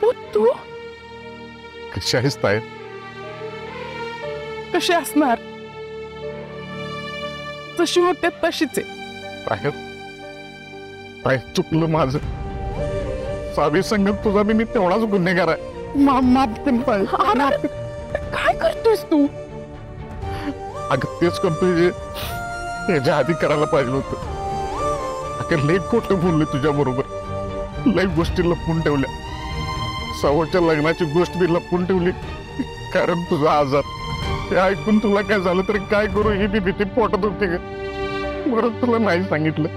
दीपू तू कशी आहेस ताई? कशी असणार? जशी होते तशीच आहे. ताई चुकलं माझं. सावी संगत तुझा मी तेवढाच गुन्हेगार आहे. माफ कर. काय करतोयस तू? अगं तेच करतोय जे त्याच्या आधी करायला पाहिजे होतं. अगं लई खोटं बोलले तुझ्या बरोबर. लई गोष्टी लपवून ठेवल्या. सवच्या लग्नाची गोष्ट मी लपवून ठेवली कारण तुझा आजार. ते ऐकून तुला काय झालं तरी काय करू ही बी भीती पोटात होती ग. बरं तुला नाही सांगितलं.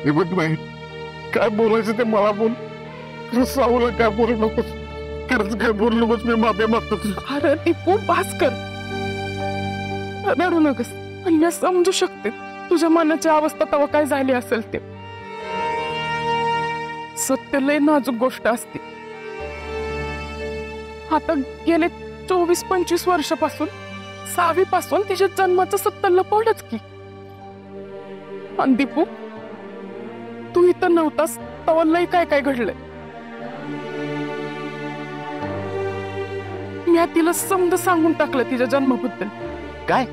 हे बघ नाही काय बोलायचं ते मला बोल. सावला काय बोलू नकोस. खरंच काय बोलू नकोस. मी माफी मागतो तुझं. अरे दीपू बास कर. रडू नकोस. मी समजू शकते तुझ्या मनाची अवस्था तेव्हा काय झाली असेल ते. सत्य लय नाजूक गोष्ट असते. आता गेले 24-25 वर्षापासून सावीपासून तिच्या जन्माचं सत्य लपवलंच की. आणि दीपू तू इथं नव्हतास तेव्हा लय काय काय घडलंय. मी तिला समज सांगून टाकलं तिच्या जन्माबद्दल. काय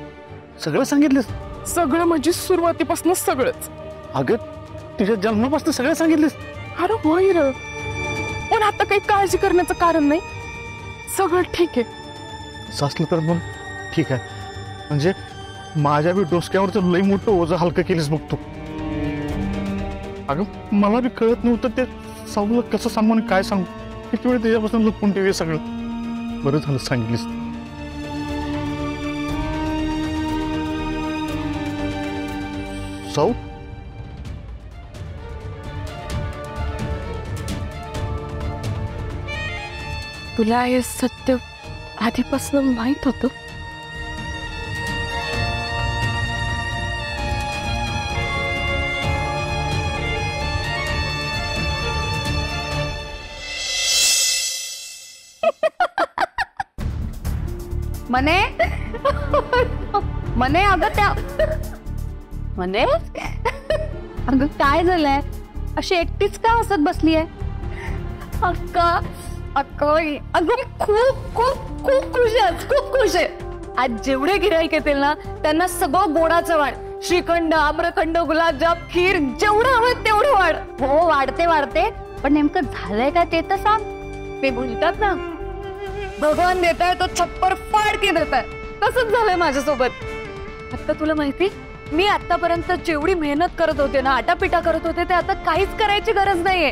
सगळं सांगितलंस? सगळं म्हणजे सुरुवातीपासून सगळंच. अगं तिच्या जन्मापासून सगळं सांगितलंस? अरे होय र. पण आता काही काळजी करण्याचं कारण नाही. सगळं ठीक आहे. असलं तर मग ठीक आहे. म्हणजे माझ्या बी डोसक्यावरचं लई मोठं ओझं हलकं केलीस बघतो. अगं मला बी कळत नव्हतं ते सावला कसं सांगू आणि काय सांगू. किती वेळ त्याच्यापासून लपवून ठेवले सगळं. बरं झालं सांगितलीस. साऊ तुला हे सत्य आधीपासून माहित होतं? मने मने अगं त्या मने अगं काय झालंय? अशी एकटीच का हसत बसली आहे? अक्का अक्का अगं खूप खूप खूप खुश आहे. खूप खुश आहे. आज जेवढे गिऱ्हाईक येतील ना त्यांना सगळं गोडाचं वाढ. श्रीखंड, आम्रखंड, गुलाबजाम, खीर जेवढं हवं तेवढं वाढ. हो वाढते वाढते. पण नेमकं झालंय का ते तर सांग. ते बोलतात ना भगवान देताय तो छप्पर फाड के देताय. तसंच झालंय माझ्यासोबत. आता तुला माहिती मी आतापर्यंत जेवढी मेहनत करत होते ना आटापिटा करत होते ते आता काहीच करायची गरज नाहीये.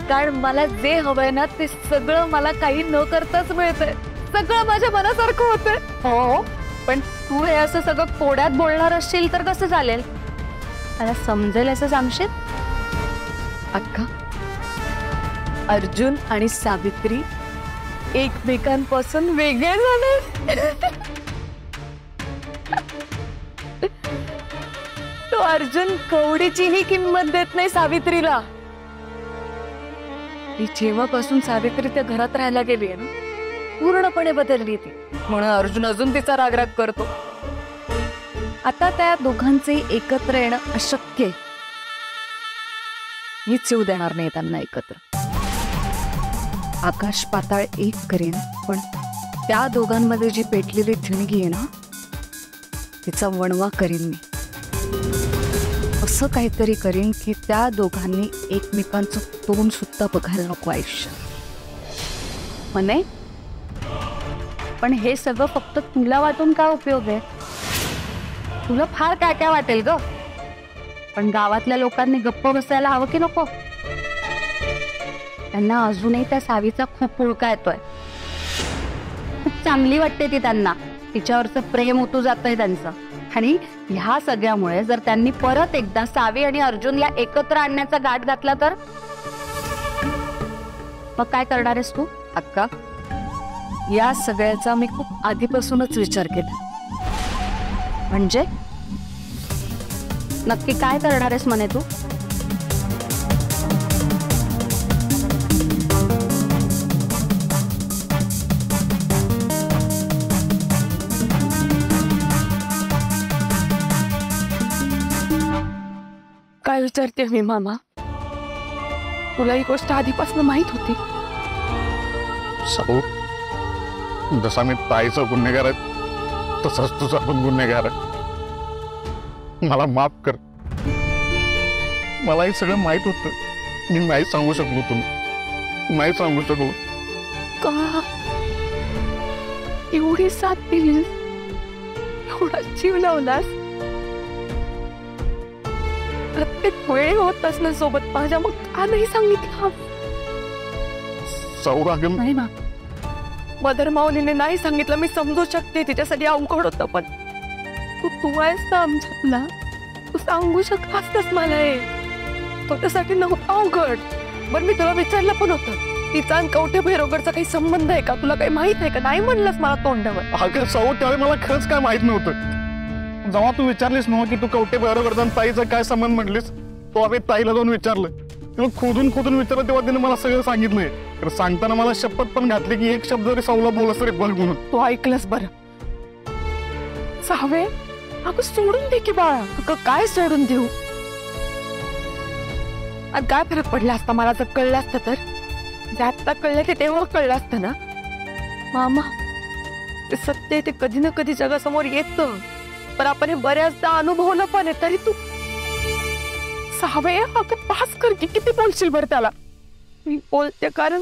कारण मला जे हवंय ना ते सगळं मला काही न करताच मिळतंय. सगळं माझ्या मनासारखं होतंय. हो पण तू हे असं सगळं कोड्यात बोलणार असशील तर कसं चालेल? मला समजेल असं सांगशील? अक्का अर्जुन आणि सावित्री एकमेकांपासून वेगळे झाले. तो अर्जुन कवडीचीही किंमत देत नाही सावित्रीला. ती जेव्हापासून सावित्री त्या घरात राहायला गेली आहे ना पूर्णपणे बदलली ती. म्हणून अर्जुन अजून तिचा रागराग करतो. आता त्या दोघांचे एकत्र येणं अशक्य आहे. मीच येऊ देणार नाही त्यांना एकत्र. आकाश पाताळ एक करेन पण त्या दोघांमध्ये जी पेटलेली ठिणगी आहे ना तिचा वणवा करीन मी. असं काहीतरी करीन की त्या दोघांनी एकमेकांचं तोंड सुद्धा बघायला नको आयुष्य. म्हणे पण हे सगळं फक्त तुला वाटून काय उपयोग आहे? तुला फार काय काय वाटेल ग. पण गावातल्या लोकांनी गप्प बसायला हवं की नको? त्यांना अजूनही त्या सावीचा खूप पुळका येतोय. खूप चांगली वाटते ती त्यांना. तिच्यावरचं प्रेम उतू जातंय त्यांचं. आणि ह्या सगळ्यामुळे जर त्यांनी परत एकदा सावी आणि अर्जुनला एकत्र आणण्याचा गाठ घातला तर मग काय करणार आहेस तू? अक्का या सगळ्याचा मी खूप आधीपासूनच विचार केला. म्हणजे नक्की काय करणार आहेस म्हणे तू? काय विचारते मी मामा? तुला ही गोष्ट आधीपासून माहित होती? साऊ, जसा मी ताईचा गुन्हेगार आहे तसाच तुझा पण गुन्हेगार आहे. मला माफ कर. मला हे सगळं माहित होतं. मी नाही सांगू शकलो तुला, नाही सांगू शकलो. का एवढी साथ दिलीस, एवढा जीव लावलास, प्रत्येक वेळी होतास ना सोबत माझ्या, मग का नाही सांगितलं? साऊ अगं नाही ना, मदर माऊलीने नाही सांगितलं. मी समजू शकते तिच्यासाठी अवघड होतं, पण तू आहेस ना आमच्यातला, तू सांगू शकलास मला. हे त्यासाठी नव्हतं अवघड. पण मी तुला विचारलं पण होतं, तिचा आणि कवठे भैरवगडचा काही संबंध आहे का, तुला काही माहित आहे का? नाही म्हणलंस मला तोंडावर. अगं साऊ, त्यावेळी मला खरंच काय माहित नव्हतं. जेव्हा तू विचारलीस ना की तू कवठे भैरवगडचा आणि ताईचा काय संबंध म्हटलीस, तो आम्ही ताईला जाऊन विचारलं. तेव्हा खोदून विचारलं, तेव्हा तिने मला सगळं सांगितलंय. तर सांगताना मला शपथ पण घातली की एक शब्द जरी साऊला बोलस तरी बघ म्हणून. तू ऐकलंस बरं? सावे, अगं सोडून दे की बाळा. अगं काय सोडून देऊ? आणि काय फरक पडला असता मला जर कळलं असतं तर? जे आत्ता कळलं ते तेव्हा कळलं असतं ना मामा. ते सत्य आहे, ते कधी ना कधी जगासमोर येतं, पण आपण हे बऱ्याचदा अनुभवलं पण आहे. तरी तू सावे, अगं पास कर की, किती बोलशील बरं त्याला? मी बोलते कारण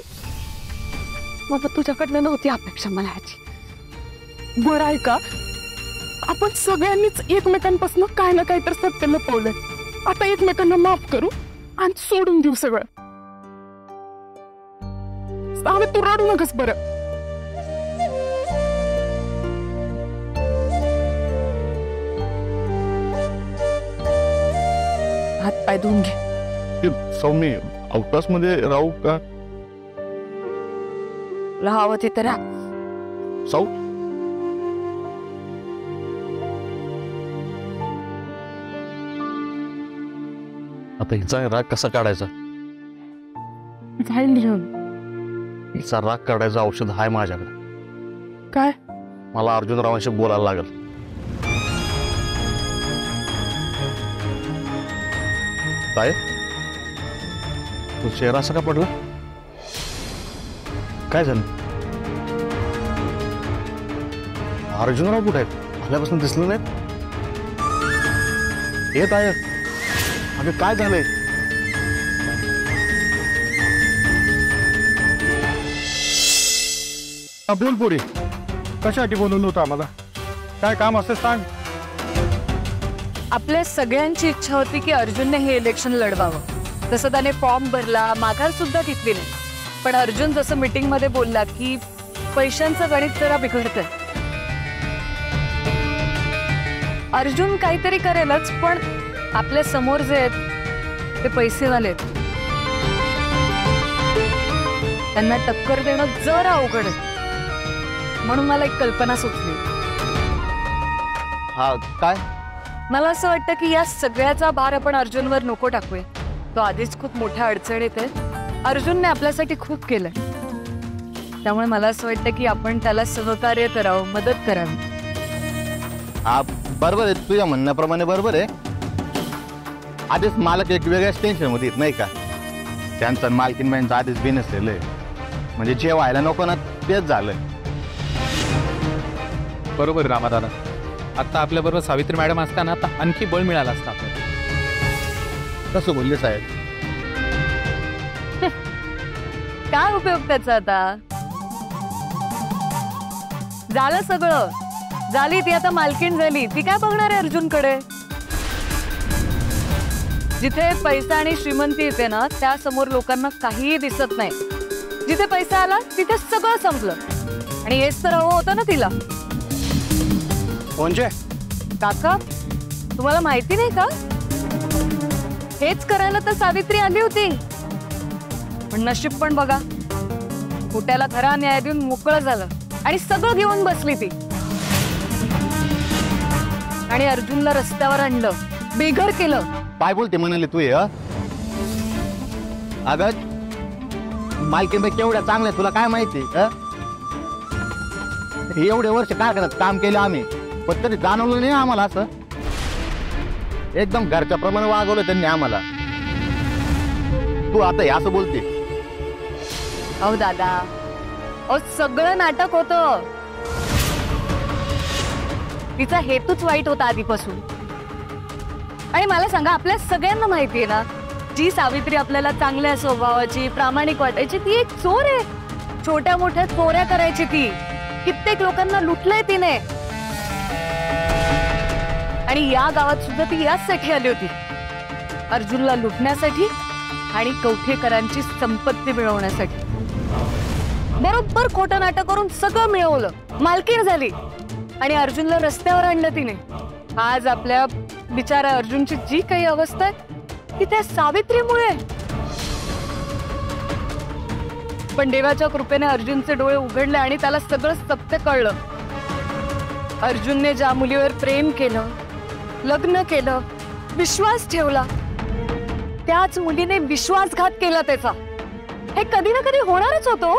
बाबा तुझ्याकडनं नव्हती अपेक्षा मला ह्याची. बरं आहे का, आपण सगळ्यांनीच एकमेकांपासून काय ना काय तर सत्य लपवलंय. आता एकमेकांना माफ करू आणि सोडून देऊ सगळं. सावे, तू रडू नकस बरं. हात पाय धुवून घे. सौमी, अवकाश मध्ये राहू का? राहावं तिथं राहा. साऊ, आता हिचा राग कसा काढायचा? जाईल घेऊन. हिचा राग काढायचं औषध आहे माझ्याकडे. काय? मला अर्जुनरावांशी बोलायला लागल. काय तू चेहरा असा का पडला? काय झालं? अर्जुनराव कुठे आहेत? आल्यापासून दिसलं नाहीत. येत आहे. अगं काय झालंय? बोल पुरी, कशासाठी बोलवलं होतं आम्हाला? काय काम असतं सांग. आपल्या सगळ्यांची इच्छा होती की अर्जुनने हे इलेक्शन लढवावं. तसं त्याने फॉर्म भरला, माघार सुद्धा घेतली नाही. पण अर्जुन जसं मीटिंग मध्ये बोलला की पैशांचं गणित जरा बिघडतंय. अर्जुन काहीतरी करेलच, पण आपल्या समोर जे आहेत ते पैसेवाले आहेत. त्यांना टक्कर देणं जरा अवघड आहे. म्हणून मला एक कल्पना सुचली. हा काय? मला असं वाटतं की या सगळ्याचा भार आपण अर्जुनवर नको टाकूया. तो आधीच खूप मोठ्या अडचणीत आहे. अर्जुनने आपल्यासाठी खूप केलंय, त्यामुळे मला असं वाटतं की आपण त्याला सहकार्य करावं, मदत करावी. हा बरोबर आहे, तुझ्या म्हणण्याप्रमाणे बरोबर आहे. आधीच मालक एक वेगळ्याच टेन्शन मध्ये नाही का? त्यांचं मालकीन बाईंचं आधीच बिनसलेलं आहे. म्हणजे जे व्हायला नको ना तेच झालंय. बरोबर रामादादा. आता आपल्याबरोबर सावित्री मॅडम असताना आता आणखी बळ मिळालं असतं आपल्याला. कसं बोलले साहेब? काय उपयोग त्याचा? आता झालं सगळं, झाली ती आता मालकीण झाली. ती काय बघणार आहे अर्जुनकडे? जिथे पैसा आणि श्रीमंती येते ना त्या समोर लोकांना काहीही दिसत नाही. जिथे पैसा आला तिथे सगळं संपलं. आणि हेच तर हवं होतं ना तिला. म्हणजे काका, तुम्हाला माहिती नाही का? हेच करायला तर सावित्री आली होती. पण नशीब पण बघा, खोट्याला खरा न्याय देऊन मोकळं झालं आणि सगळं घेऊन बसली ती. आणि अर्जुनला रस्त्यावर आणलं, बेघर केलं. काय बोलते म्हणाले तू? अगं मालकीन बाई केवढ्या चांगल्या तुला काय माहिती? एवढे वर्ष काय करत काम केलं आम्ही, पण तरी जाणवलं नाही आम्हाला. असं एकदम घरच्या प्रमाणे वागवलं त्यांनी आम्हाला. तू आता हे असं बोलते? अहो दादा, सगळं नाटक होतं. तिचा हेतूच वाईट होता आधीपासून. आणि मला सांगा, आपल्या सगळ्यांना माहितीये ना, जी सावित्री आपल्याला चांगल्या स्वभावाची, प्रामाणिक वाटायची, ती एक चोर आहे. छोट्या मोठ्या चोऱ्या करायची ती. कित्येक लोकांना लुटलंय तिने. आणि या गावात सुद्धा ती याचसाठी आली होती, अर्जुनला लुटण्यासाठी आणि कवठेकरांची संपत्ती मिळवण्यासाठी. बरोबर खोटं नाटक करून सगळं मिळवलं, मालकीण झाली आणि अर्जुनला रस्त्यावर आणलं तिने. आज आपल्या बिचारा अर्जुनची जी काही अवस्था आहे ती त्या सावित्रीमुळे. पण देवाच्या कृपेने अर्जुनचे डोळे उघडले आणि त्याला सगळं सत्य कळलं. अर्जुनने ज्या मुलीवर प्रेम केलं, लग्न केलं, विश्वास ठेवला, त्याच मुलीने विश्वासघात केला त्याचा. हे कधी ना कधी होणारच होतो.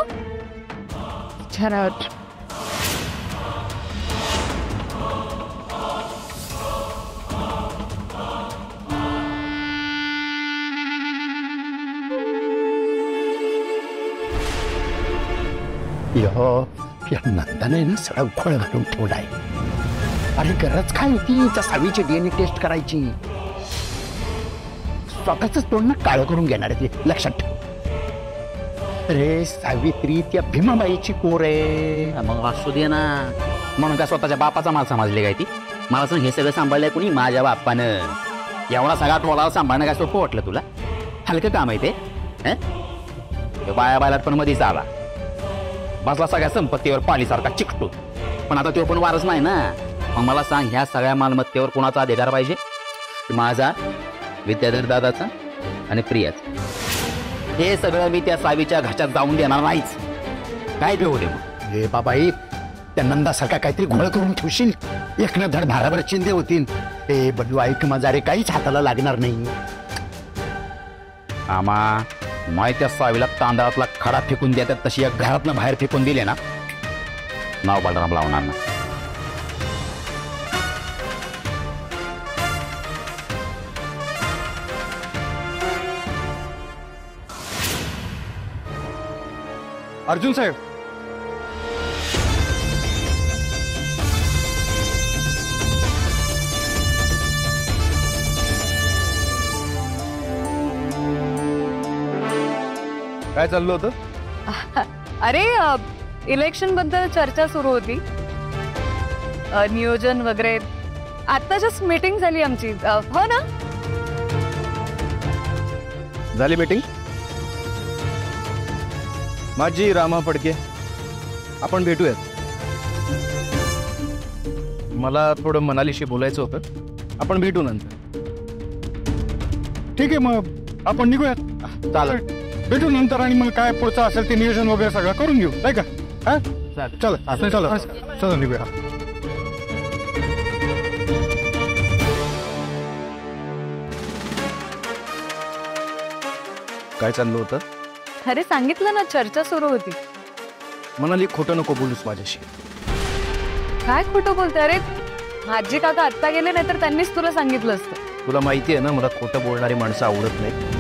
या नंदाने ना सगळा घोळ घालून ठेवलाय. अरे गरज काय होती त्या सावीची DNA टेस्ट करायची? स्वतःच तोंड काळं करून घेणार आहे ते, लक्षात ठेव. अरे सावित्री त्या भीमाबाईची पोर आहे. मग असू दे ना. म्हणून काय स्वतःच्या बापाचा माल समजले काय ती? मला सांग, हे सगळं सांभाळलंय कुणी? माझ्या बाप्पानं. एवढा सगळा टोळा सांभाळणं काय सोपं वाटलं तुला? हलकं काम आहे ते. बाया बायलात पण मध्येच आला, बसला सगळ्या संपत्तीवर पालीसारखा चिकटू. पण आता तो पण वारस नाही ना. मग मला सांग, ह्या सगळ्या मालमत्तेवर कोणाचा अधिकार पाहिजे? माझा, विद्याधर दादाचा आणि प्रियाचा. हे सगळं मी त्या सावीच्या घाच्यात जाऊन देणार नाहीच. काय ठेवू दे मग? हे बाबाई, त्या नंदासारखा काहीतरी घोळ करून ठेवशील, एक ना धड भाराभर चिंदे होतील. हे बंधू ऐक माझा, रे काहीच हाताला लागणार नाही. आम्हा माय त्या सावीला तांदळातला खडा फेकून देतात तशी या घरातनं बाहेर फेकून दिले ना, नाव बलराम लावणार ना. अर्जुन साहेब, काय चाललं होतं? अरे इलेक्शन बद्दल चर्चा सुरू होती, नियोजन वगैरे. आता जस्ट मीटिंग झाली आमची. हो ना? झाली मीटिंग? माझी रामा फडके, आपण भेटूयात. मला थोडं मनालीशी बोलायचं होतं. आपण भेटू नंतर. ठीक आहे, मग आपण निघूयात. चालेल, भेटू नंतर. आणि मग काय पुढचं असेल ते नियोजन वगैरे सगळं करून घेऊ, नाही का? हा, चला चला चला निघूया. काय चाललं होतं? अरे सांगितलं ना, चर्चा सुरू होती. मनाली, खोटं नको बोलूस माझ्याशी. काय खोटं बोलतोय? अरे माझी काका आत्ता गेले, नाही तर त्यांनीच तुला सांगितलं असतं. तुला माहिती आहे ना, मला खोटं बोलणारी माणसं आवडत नाही.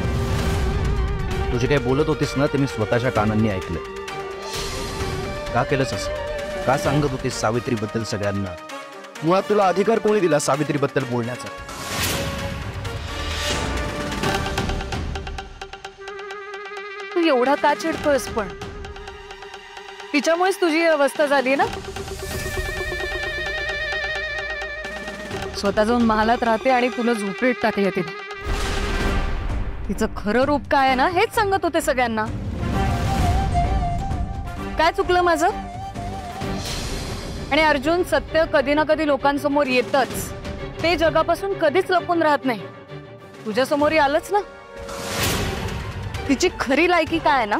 तू जे काही बोलत होतीस ना, ते मी स्वतःच्या कानांनी ऐकलं. का केलंस असं? का सांगत होतीस सावित्रीबद्दल सगळ्यांना? मुळात तुला अधिकार कोणी दिला सावित्रीबद्दल बोलण्याचा? तू एवढा का चिडतोयस? पण तिच्यामुळेच तुझी अवस्था झाली ना. स्वतः जाऊन महालात राहते आणि तुला झोपडीत टाकले तिने. तिचं खरं रूप काय आहे ना, हेच सांगत होते सगळ्यांना. काय चुकलं माझं? आणि अर्जुन, सत्य कधी ना कधी लोकांसमोर येतच. ते जगापासून कधीच लपून राहत नाही. तुझ्या समोर आलंच ना. तिची खरी लायकी काय आहे ना,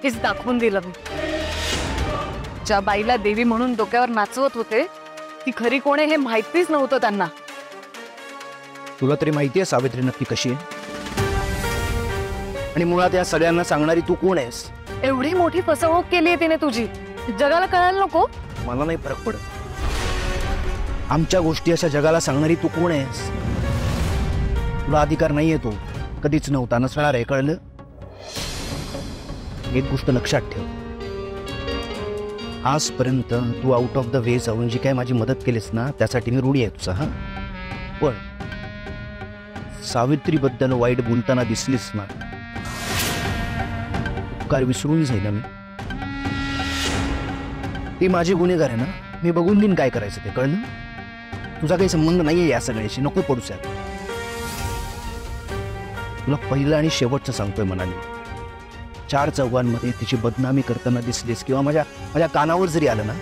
हेच दाखवून दिलं मी. ज्या बाईला देवी म्हणून डोक्यावर नाचवत होते, ती खरी कोण आहे हे माहितीच नव्हतं त्यांना. तुला तरी माहिती आहे सावित्री नक्की कशी आहे? आणि मुळात या सगळ्यांना सांगणारी तू कोण आहेस? एवढी मोठी फसवणूक केली आहे तिने तुझी, जगाला कळायला नको? मला नाही फरक पडत. आमच्या गोष्टी अशा जगाला सांगणारी तू कोण आहेस? तुला अधिकार नाहीये, तो कधीच नव्हता, नसणार आहे, कळलं? एक गोष्ट लक्षात ठेव, आजपर्यंत तू आउट ऑफ द वे जाऊन जी काय माझी मदत केलीस ना त्यासाठी मी ऋणी आहे तुझा. हा पण सावित्रीबद्दल वाईट बोलताना दिसलीस ना काय विसरून जाईल मी. ती माझी गुन्हेगार आहे ना, मी बघून देईन काय करायचं ते, कळलं. तुझा काही संबंध नाहीये या सगळ्याशी, नको पडूस. तुला पहिलं आणि शेवटचं सांगतोय मनाने, 4 चौघांमध्ये तिची बदनामी करताना दिसलीस किंवा माझ्या कानावर जरी आलं ना,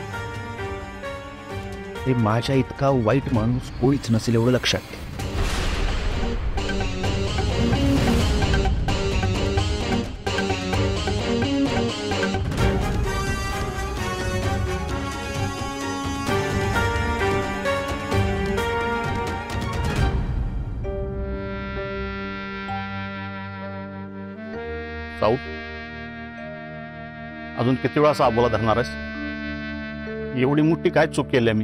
ते माझ्या इतका वाईट माणूस कोणीच नसेल एवढं लक्षात ठेव. साऊ, अजून किती वेळा असा बोला धरणार आहेस? एवढी मोठी काय चूक केली मी?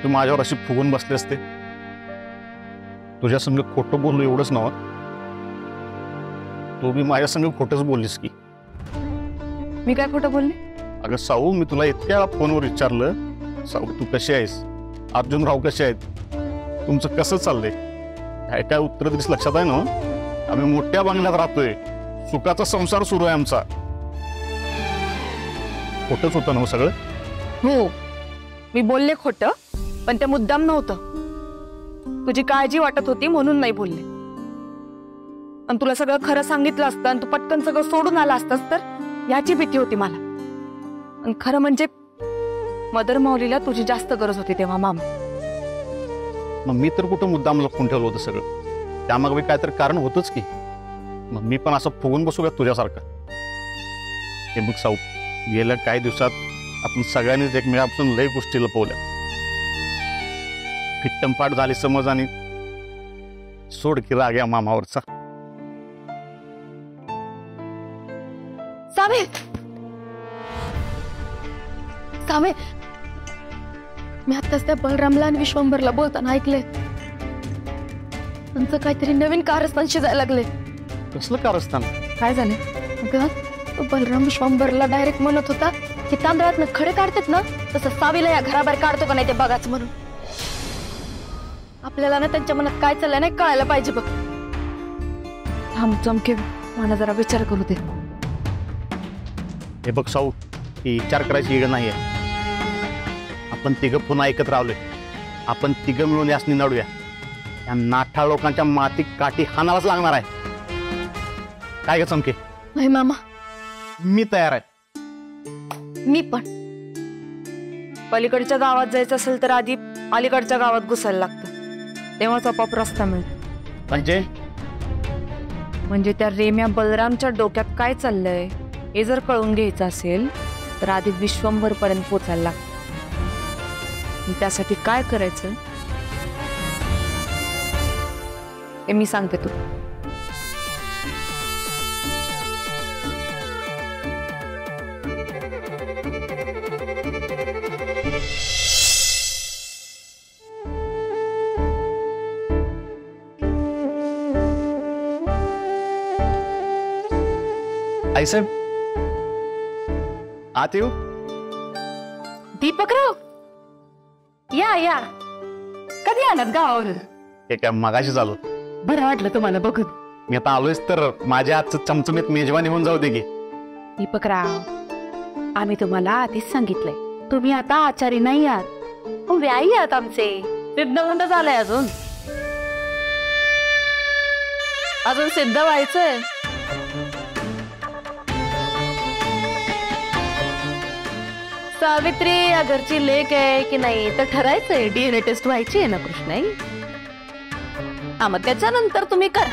तू माझ्यावर अशी फुगून बसले असते. तुझ्या संग खोटं बोललो एवढंच नव्हतं, तू बी माझ्या संग खोटंच बोललीस की. मी काय खोटं बोलले? अगं साऊ, मी तुला इतक्या वेळा फोनवर विचारलं, साऊ तू कशी आहेस, अर्जुनराव कसे आहेत, तुमचं कसं चाललंय, काय काय उत्तर दिलीस लक्षात आहे ना? आम्ही मोठ्या बंगल्यात राहतोय, सुखाचा संसार सुरू आहे आमचा. खोटंच होतं ना सगळं? हो, मी बोलले खोटं, पण ते मुद्दाम नव्हतं. तुझी काळजी वाटत होती म्हणून नाही बोलले. आणि तुला सगळं खरं सांगितलं असतं आणि तू पटकन सगळं सोडून आला असतास तर याची भीती होती मला. आणि खरं म्हणजे मदर माऊलीला तुझी जास्त गरज होती तेव्हा मामा. मग मी तर कुठं मुद्दाम लपवून ठेवलं होतं सगळं? त्यामागे काहीतरी कारण होतंच की. मग मी पण असं फुगून बसू का तुझ्यासारखं? हे बघ साऊ, गेल्या काही दिवसात आपण सगळ्यांनीच एकमेकापासून लय गोष्टी लपवल्या. फिट्टमपाट झाली समज आणि सोड की राग या मामावरचा. सावे, सावे, मी आत्ताच त्या बलरामला आणि विश्वंभरला बोलताना ऐकले त्यांचं काहीतरी नवीन कारस्थान शिजायला लागले. कसलं कारस्थान? काय झालं अगं, तो बलराम विश्वंभरला डायरेक्ट म्हणत होता की तांदळात खडे काढतात ना तसं सावीला या घराबाहेर काढतो का नाही ते बघाच म्हणून. आपल्याला ना त्यांच्या मनात काय चाललंय नाही कळायला पाहिजे बघ. थांब चमके, मला जरा विचार करू दे. हे बघ साऊ, ही विचार करायची वेळ नाहीये. आपण तिघं पुन्हा एकत्र रावलोय, आपण तिघं मिळून यासनी नडूया. या नाठाळ लोकांच्या माती काठी हाणालाच लागणार आहे. काय ग चमके? नाही मामा, मी तयार आहे. मी पण. पलीकडच्या गावात जायचं असेल तर आधी अलीकडच्या गावात घुसायला लागतं, तेव्हाच आपोआप रस्ता मिळतो. म्हणजे त्या रेम्या बलरामच्या डोक्यात काय चाललंय हे जर कळून घ्यायचं असेल तर आधी विश्वंभर पर्यंत पोचायला लागतं. त्यासाठी काय करायचं हे मी सांगते तू. आई साहेब, आत येऊ? दीपकराव, या या. कधी आलात गावावरून? हे काय मगाशी झालो. बरं वाटलं तुम्हाला बघून. मी आता आलोयच तर माझ्या आजचं चमचमीत मेजवानी होऊन जाऊ दे की. दीपकराव, आम्ही तुम्हाला आधीच सांगितलंय तुम्ही आता आचारी नाही आहात, व्यायी आहात आमचे. सिद्धवंत झालंय अजून सिद्ध व्हायचंय. सावित्री या घरची लेक आहे की नाही तर ठरायचंय. DNA टेस्ट व्हायची आहे ना कृष्णाई? हा, मग त्याच्यानंतर तुम्ही करा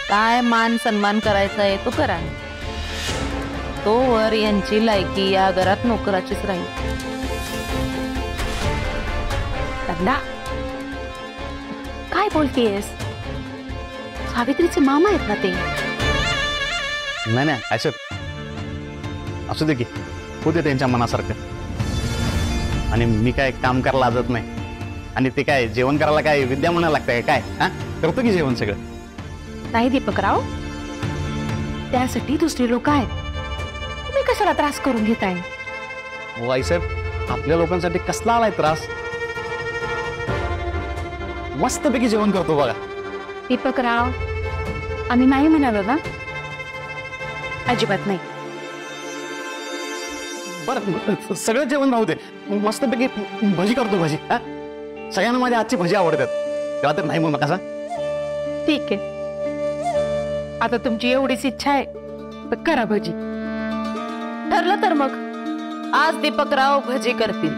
काय मान सन्मान करायचा आहे तो करा. तोवर यांची लायकी या घरात नोकराचीच राहील. काय बोलतेस? सावित्रीचे मामा आहेत ना ते? नाही नाही असं असू दे की, होते त्यांच्या मनासारखं. आणि मी काय काम करायला लाजत नाही. आणि ते काय जेवण करायला काय विद्या म्हणायला लागतंय काय? हा, करतो की जेवण सगळं. नाही दीपकराव, त्यासाठी दुसरी लोक आहेत. तुम्ही कशाला त्रास करून घेताय? हो आईसाहेब, आपल्या लोकांसाठी कसला आलाय त्रास. मस्तपैकी जेवण करतो बघा. दीपकराव, आम्ही नाही म्हणालो ना? अजिबात नाही. बरं सगळं जेवण राहू दे, मस्तपैकी भजी करतो. भजी हा, सगळ्यांना माझ्या आजची भजी आवडतात, तेव्हा तर नाही मग कसा. ठीक आहे, आता तुमची एवढीच इच्छा आहे तर करा भजी. ठरलं तर मग आज दीपकराव भजी करतील.